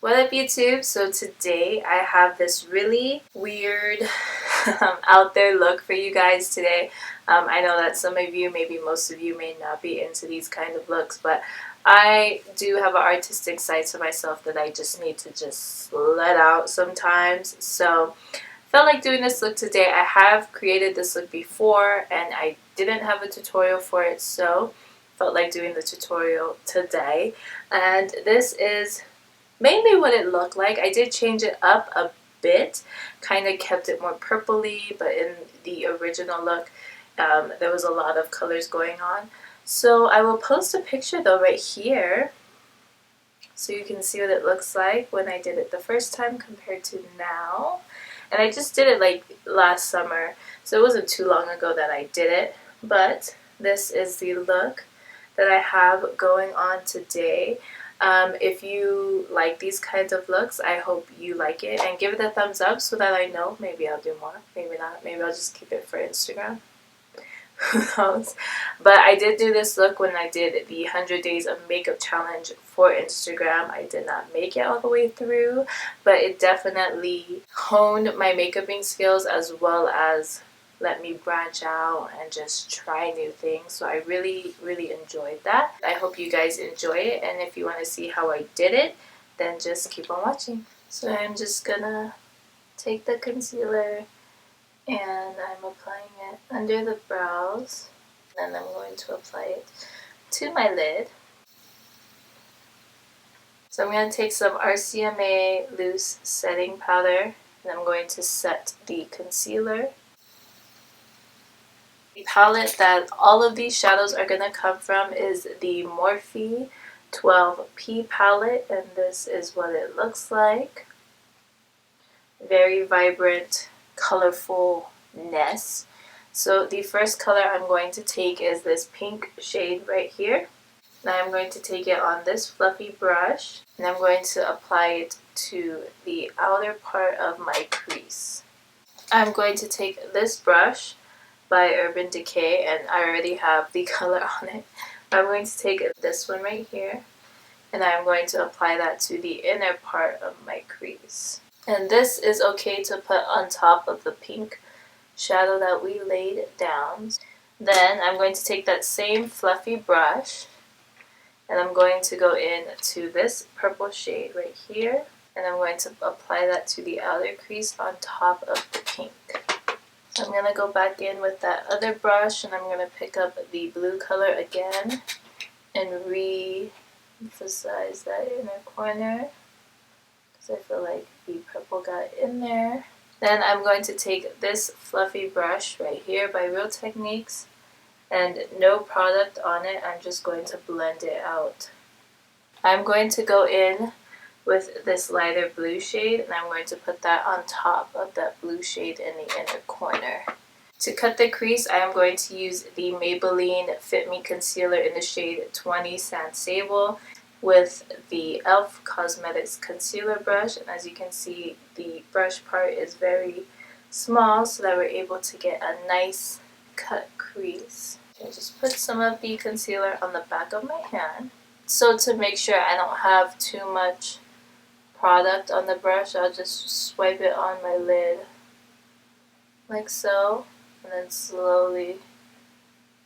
What up YouTube? So today I have this really weird out there look for you guys today. I know that some of you, maybe most of you, may not be into these kind of looks, but I do have an artistic side to myself that I just need to just let out sometimes. So I felt like doing this look today. I have created this look before and I didn't have a tutorial for it, so felt like doing the tutorial today. And this is mainly what it looked like. I did change it up a bit, kind of kept it more purpley, but in the original look there was a lot of colors going on. So I will post a picture though right here so you can see what it looks like when I did it the first time compared to now. And I just did it like last summer, so it wasn't too long ago that I did it, but this is the look that I have going on today. If you like these kinds of looks, I hope you like it, and give it a thumbs up so that I know. Maybe I'll do more, maybe not, maybe I'll just keep it for Instagram. Who knows? But I did do this look when I did the 100 Days of Makeup Challenge for Instagram. I did not make it all the way through, but it definitely honed my makeuping skills as well as let me branch out and just try new things. So I really enjoyed that. I hope you guys enjoy it, and if you want to see how I did it, then just keep on watching. So I'm just gonna take the concealer and I'm applying it under the brows, and then I'm going to apply it to my lid. So I'm going to take some RCMA loose setting powder, and I'm going to set the concealer. The palette that all of these shadows are going to come from is the Morphe 12P palette, and this is what it looks like. Very vibrant, colorfulness. So the first color I'm going to take is this pink shade right here. Now I'm going to take it on this fluffy brush, and I'm going to apply it to the outer part of my crease. I'm going to take this brush by Urban Decay, and I already have the color on it. I'm going to take this one right here, and I'm going to apply that to the inner part of my crease. And this is okay to put on top of the pink shadow that we laid down. Then I'm going to take that same fluffy brush, and I'm going to go in to this purple shade right here, and I'm going to apply that to the outer crease on top of the pink. I'm going to go back in with that other brush, and I'm going to pick up the blue color again and re-emphasize that inner corner because I feel like the purple got in there. Then I'm going to take this fluffy brush right here by Real Techniques, and no product on it, I'm just going to blend it out. I'm going to go in with this lighter blue shade, and I'm going to put that on top of that blue shade in the inner corner. To cut the crease, I am going to use the Maybelline Fit Me Concealer in the shade 20 Sand Sable with the e.l.f. Cosmetics concealer brush, and as you can see, the brush part is very small so that we're able to get a nice cut crease. I just put some of the concealer on the back of my hand. So to make sure I don't have too much product on the brush, I'll just swipe it on my lid like so, and then slowly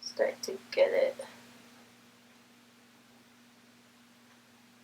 start to get it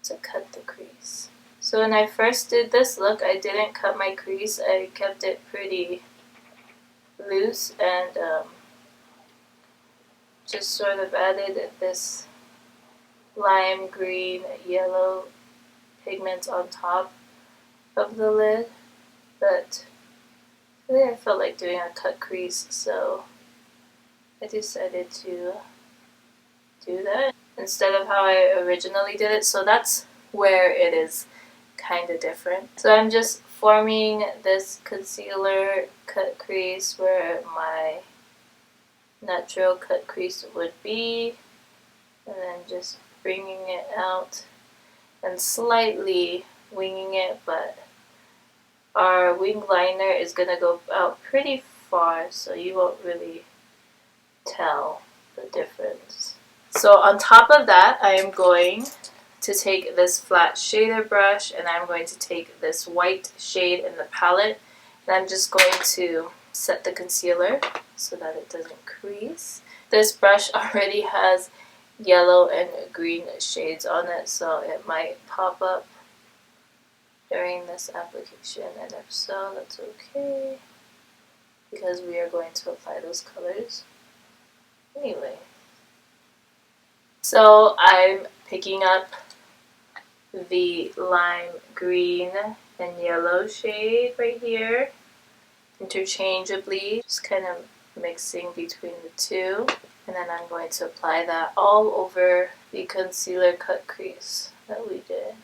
to cut the crease. So when I first did this look, I didn't cut my crease, I kept it pretty loose and just sort of added this lime green yellow pigment on top of the lid, but today I felt like doing a cut crease, so I decided to do that instead of how I originally did it. So that's where it is kind of different. So I'm just forming this concealer cut crease where my natural cut crease would be, and then just bringing it out and slightly winging it, but our wing liner is going to go out pretty far, so you won't really tell the difference. So on top of that, I am going to take this flat shader brush, and I'm going to take this white shade in the palette, and I'm just going to set the concealer so that it doesn't crease. This brush already has yellow and green shades on it, so it might pop up during this application, and if so, that's okay, because we are going to apply those colors anyway. So I'm picking up the lime green and yellow shade right here interchangeably, just kind of mixing between the two, and then I'm going to apply that all over the concealer cut crease that we did.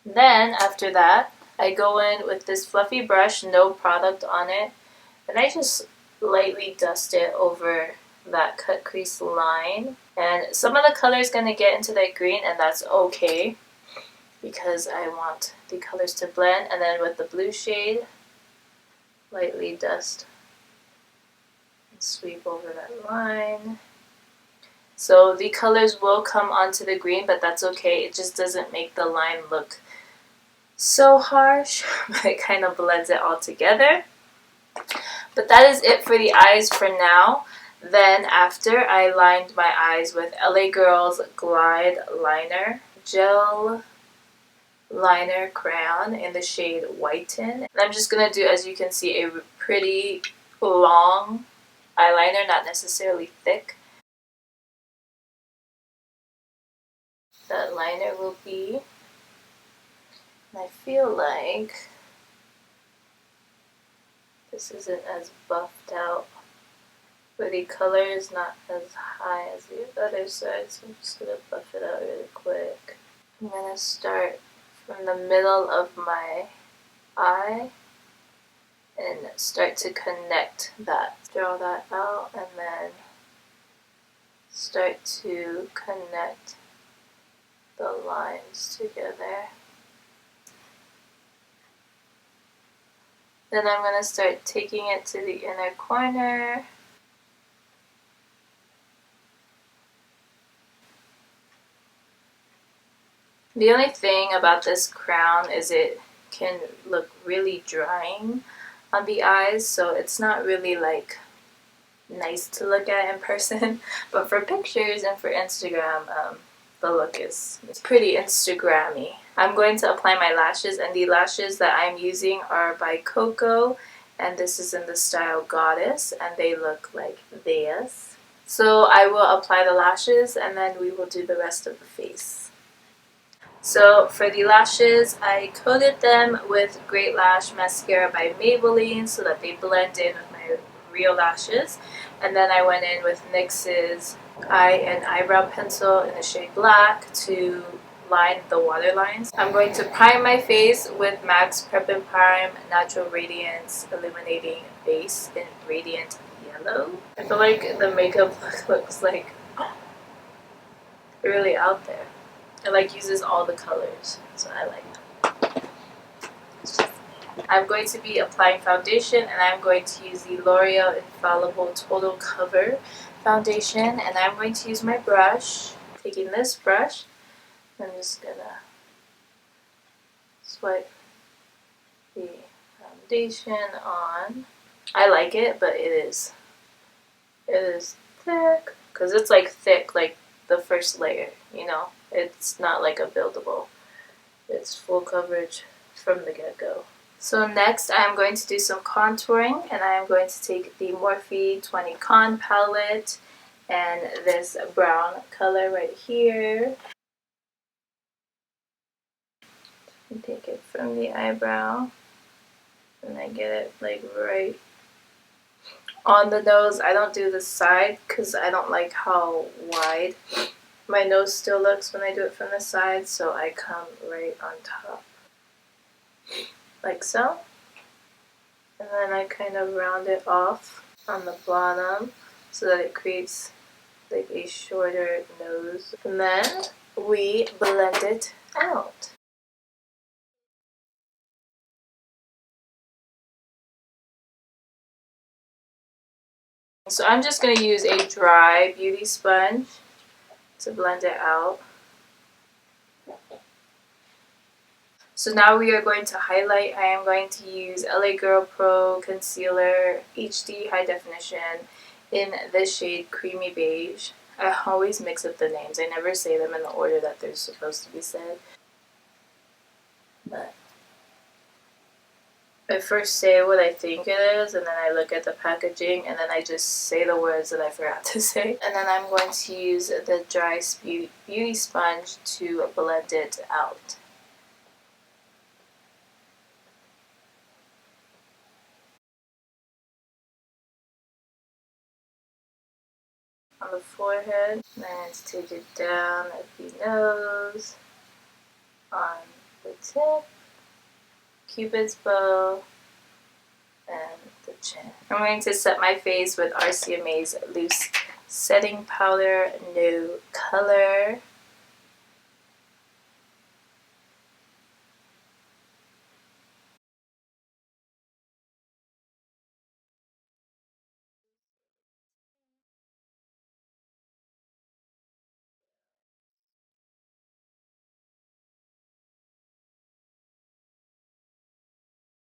Then after that, I go in with this fluffy brush, no product on it, and I just lightly dust it over that cut crease line. And some of the color is going to get into that green, and that's okay because I want the colors to blend. And then with the blue shade, lightly dust and sweep over that line. So the colors will come onto the green, but that's okay. It just doesn't make the line look so harsh, but it kind of blends it all together. But that is it for the eyes for now. Then after, I lined my eyes with LA Girl's Glide Liner Gel Liner Crayon in the shade Whiten. And I'm just going to do, as you can see, a pretty long eyeliner, not necessarily thick. That liner will be, and I feel like this isn't as buffed out, but the color is not as high as the other side, so I'm just going to buff it out really quick. I'm going to start from the middle of my eye and start to connect that. Draw that out and then start to connect the lines together. Then I'm going to start taking it to the inner corner. The only thing about this crown is it can look really drying on the eyes, so it's not really like nice to look at in person, but for pictures and for Instagram, the look is pretty Instagrammy. I'm going to apply my lashes, and the lashes that I'm using are by Koko, and this is in the style Goddess, and they look like this. So I will apply the lashes, and then we will do the rest of the face. So for the lashes, I coated them with Great Lash Mascara by Maybelline so that they blend in with my real lashes. And then I went in with NYX's eye and eyebrow pencil in the shade Black to line the waterlines. I'm going to prime my face with MAC's Prep and Prime Natural Radiance Illuminating Base in Radiant Yellow. I feel like the makeup look looks like really out there. It like uses all the colors, so I like that. I'm going to be applying foundation, and I'm going to use the L'Oreal Infallible Total Cover foundation, and I'm going to use my brush. Taking this brush, I'm just gonna swipe the foundation on. I like it, but it is thick, because it's like thick like the first layer, you know. It's not like a buildable. It's full coverage from the get-go. So next I'm going to do some contouring, and I'm going to take the Morphe 20 Con palette and this brown color right here. And take it from the eyebrow, and I get it like right on the nose. I don't do the side because I don't like how wide my nose still looks when I do it from the side, so I come right on top, like so. And then I kind of round it off on the bottom so that it creates like a shorter nose. And then we blend it out. So I'm just going to use a dry beauty sponge to blend it out. So now we are going to highlight. I am going to use LA Girl Pro Concealer HD High Definition in the shade Creamy Beige. I always mix up the names. I never say them in the order that they're supposed to be said. But I first say what I think it is, and then I look at the packaging, and then I just say the words that I forgot to say. And then I'm going to use the dry beauty sponge to blend it out. On the forehead, and then take it down at the nose, on the tip, Cupid's bow, and the chin. I'm going to set my face with RCMA's loose setting powder, no color.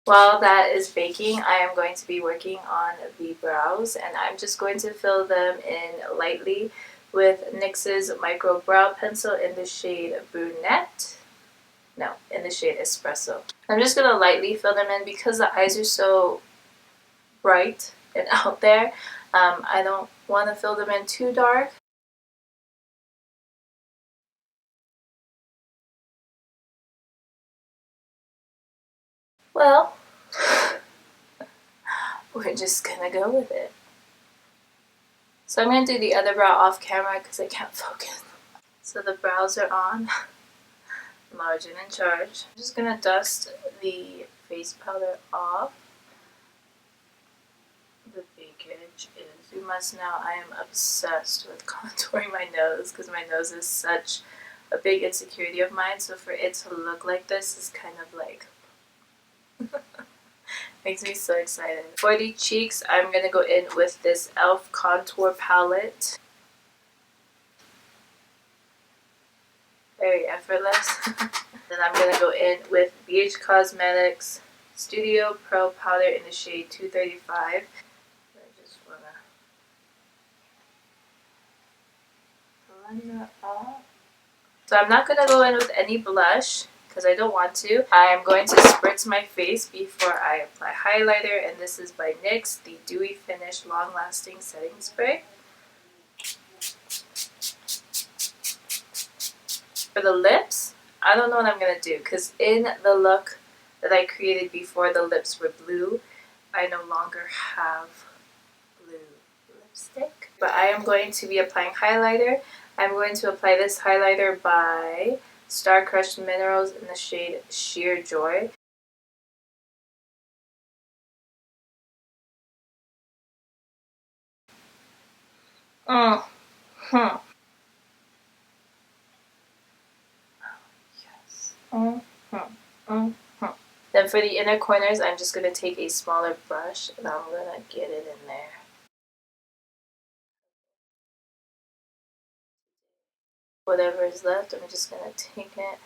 While that is baking, I am going to be working on the brows, and I'm just going to fill them in lightly with NYX's Micro Brow Pencil in the shade Brunette. No, in the shade Espresso. I'm just going to lightly fill them in because the eyes are so bright and out there. I don't want to fill them in too dark. Well, we're just gonna go with it. So I'm gonna do the other brow off camera because I can't focus. So the brows are on. Large and in charge. I'm just gonna dust the face powder off. The bakage is, you must know I am obsessed with contouring my nose because my nose is such a big insecurity of mine, so for it to look like this is kind of like makes me so excited. For the cheeks, I'm gonna go in with this e.l.f. contour palette. Very effortless. Then I'm gonna go in with Beige Cosmetics Studio Pro powder in the shade 235. I just wanna blend that off. So I'm not gonna go in with any blush because I don't want to. I'm going to spritz my face before I apply highlighter, and this is by NYX, the Dewy Finish Long Lasting Setting Spray. For the lips, I don't know what I'm going to do because in the look that I created before the lips were blue, I no longer have blue lipstick. But I am going to be applying highlighter. I'm going to apply this highlighter by Star Crushed Minerals in the shade Sheer Joy. Yes. Then for the inner corners, I'm just going to take a smaller brush and I'm going to get it in there. Whatever is left, I'm just going to take it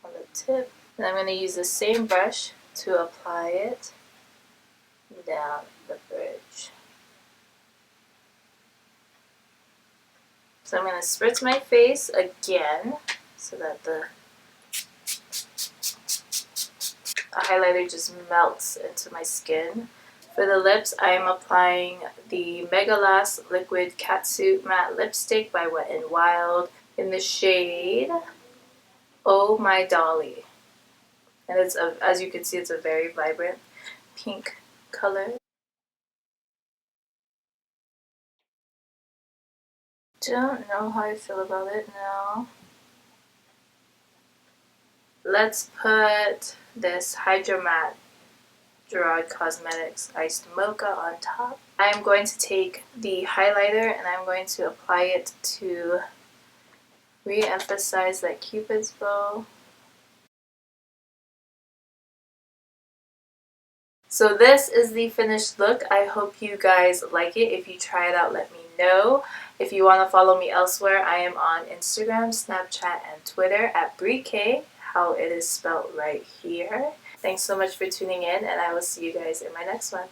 on the tip. And I'm going to use the same brush to apply it down the bridge. So I'm going to spritz my face again so that the highlighter just melts into my skin. For the lips, I am applying the Megalast Liquid Catsuit Matte Lipstick by Wet n Wild in the shade Oh My Dolly. And it's as you can see, it's a very vibrant pink color. Don't know how I feel about it now. Let's put this Hydra Matte Gerard Cosmetics Iced Mocha on top. I am going to take the highlighter and I'm going to apply it to re-emphasize that Cupid's bow. So this is the finished look. I hope you guys like it. If you try it out, let me know. If you want to follow me elsewhere, I am on Instagram, Snapchat, and Twitter at BrieK. how it is spelled right here. Thanks so much for tuning in, and I will see you guys in my next one.